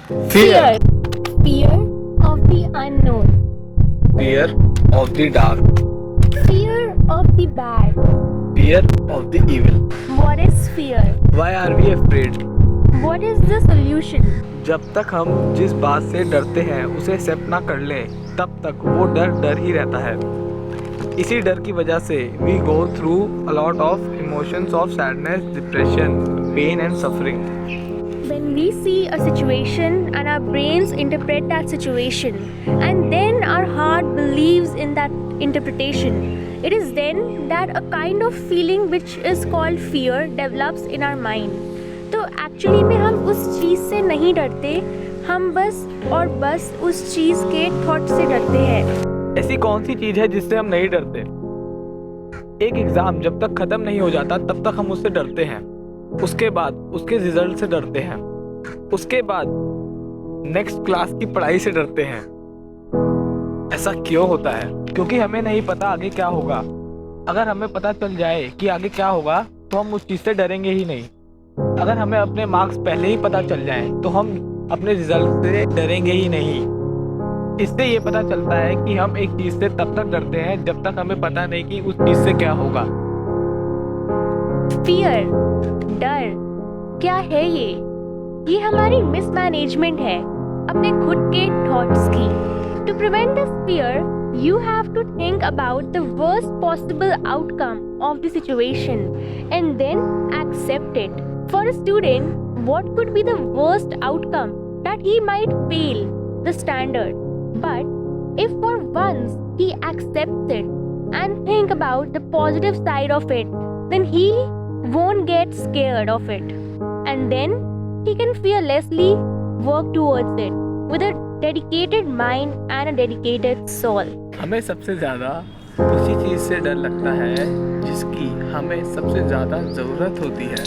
Fear. Fear of the unknown. Fear of the dark. Fear of the bad. Fear of the evil. What is fear? Why are we afraid? What is the solution? जब तक हम जिस बात से डरते हैं उसे accept ना कर लें, तब तक वो डर ही रहता है। इसी डर की वजह से we go through a lot of emotions of sadness, depression, pain and suffering. When we see a situation and our brains interpret that situation, and then our heart believes in that interpretation, it is then that a kind of feeling which is called fear develops in our mind. तो actually में हम उस चीज़ से नहीं डरते, हम बस उस चीज़ के थॉट से डरते हैं। ऐसी कौन सी चीज़ है जिससे हम नहीं डरते? एक एग्ज़ाम जब तक ख़त्म नहीं हो जाता तब तक हम उससे डरते हैं, उसके बाद उसके रिजल्ट से डरते हैं, उसके बाद नेक्स्ट क्लास की पढ़ाई से डरते हैं। ऐसा क्यों होता है? क्योंकि हमें नहीं पता आगे क्या होगा। अगर हमें पता चल जाए कि आगे क्या होगा तो हम उस चीज़ से डरेंगे ही नहीं। अगर हमें अपने मार्क्स पहले ही पता चल जाएं तो हम अपने रिजल्ट से डरेंगे ही नहीं। इससे ये पता चलता है कि हम एक चीज़ से तब तक डरते हैं जब तक हमें पता नहीं कि उस चीज़ से क्या होगा। फियर, डर क्या है ये हमारी मिसमैनेजमेंट है अपने खुद के थॉट्स की। To prevent this fear, you have to think about the worst possible outcome of the situation and then accept it. For a student, what could be the worst outcome? That he might fail the standard. But if for once he accepts it and think about the positive side of it, then he won't get scared of it. And then he can fearlessly work towards it with a dedicated mind and a dedicated soul. हमें सबसे ज़्यादा उसी चीज़ से डर लगता है जिसकी हमें सबसे ज़्यादा ज़रूरत होती है।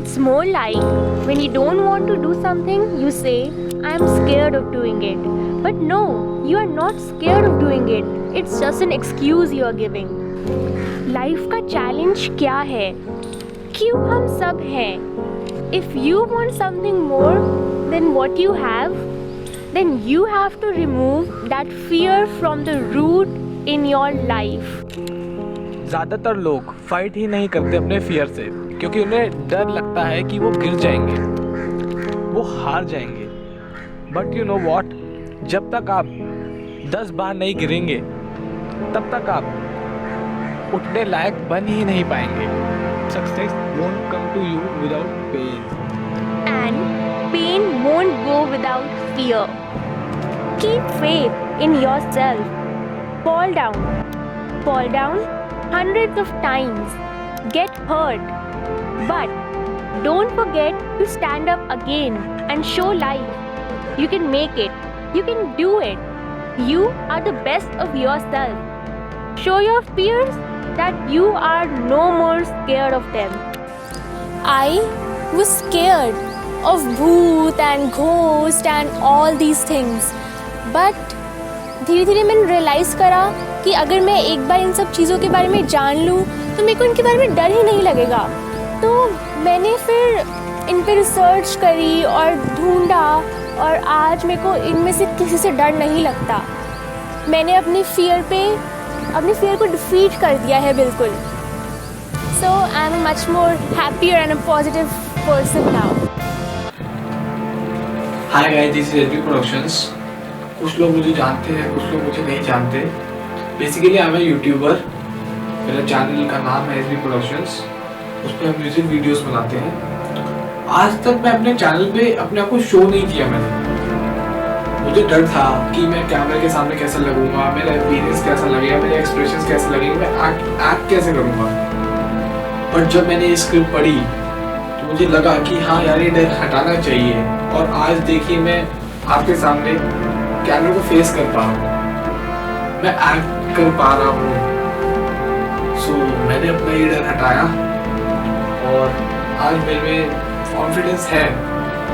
It's more like when you don't want to do something, you say, I am scared of doing it. But no, you are not scared of doing it. It's just an excuse you are giving. Life का challenge क्या है? क्यों हम सब हैं? If you want something more than what you have, then you have to remove that fear from the root in your life. ज़्यादातर लोग fight ही नहीं करते अपने फियर से, क्योंकि उन्हें डर लगता है कि वो गिर जाएंगे, वो हार जाएंगे। बट यू नो वॉट, जब तक आप 10 बार नहीं गिरेंगे तब तक आप उठने लायक बन ही नहीं पाएंगे। Success won't come to you without pain. And pain won't go without fear. Keep faith in yourself. Fall down hundreds of times. Get hurt. But don't forget to stand up again and show life. You can make it. You can do it. You are the best of yourself. Show your fears that you are no more scared of them. I was scared of bhoot and ghost and all these things. But धीरे धीरे मैंने realise करा कि अगर मैं एक बार इन सब चीज़ों के बारे में जान लूँ तो मेरे को इनके बारे में डर ही नहीं लगेगा। तो मैंने फिर इन पे रिसर्च करी और ढूंढा और आज मेरे को इनमें से किसी से डर नहीं लगता। मैंने अपनी फियर को डिफीट कर दिया है बिल्कुल। So I am much more happier and a positive person now. Hi guys, this is SB productions. कुछ लोग मुझे जानते हैं, कुछ लोग मुझे नहीं जानते। Basically I am YouTuber. मेरा चैनल का नाम है एसबी प्रोडक्शंस। उस पर हम म्यूजिक वीडियोस बनाते हैं। आज तक मैं अपने चैनल पे अपने आप को शो नहीं किया। मुझे डर था कि मैं कैमरे के सामने कैसा लगूंगा, मेरा अपीयरेंस कैसा लगेगा, मेरे एक्सप्रेशंस कैसे लगेंगे, मैं एक्ट कैसे करूंगा। बट जब मैंने ये स्क्रिप्ट पढ़ी तो मुझे लगा कि हाँ यार, ये डर हटाना चाहिए। और आज देखिए मैं आपके सामने कैमरे को फेस कर पा रहा हूँ, मैं एक्ट कर पा रहा हूँ। सो मैंने अपना ये डर हटाया और आज मेरे में कॉन्फिडेंस है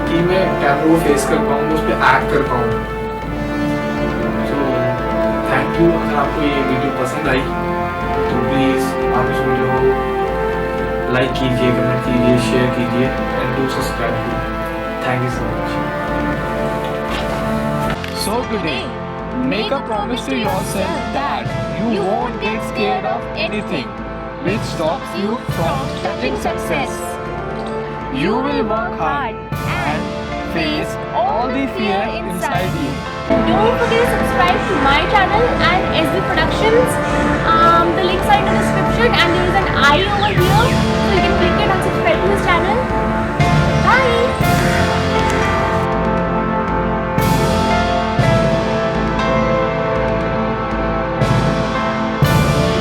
कि मैं कैमरे को फेस कर पाऊँ, उस पर एक्ट कर पाऊँ। So thank you. अगर आपको ये वीडियो पसंद आई तो प्लीज़ आप इस वीडियो को लाइक कीजिए, कमेंट कीजिए, शेयर कीजिए and do subscribe. Thank you so much. So today, make a promise to yourself that you won't get scared of anything which stops you from touching success. You will work hard and face all the fear inside you. Don't forget to subscribe to my channel and SB Productions. The links are in the description and there is an I over here, so you can click it and subscribe to his channel.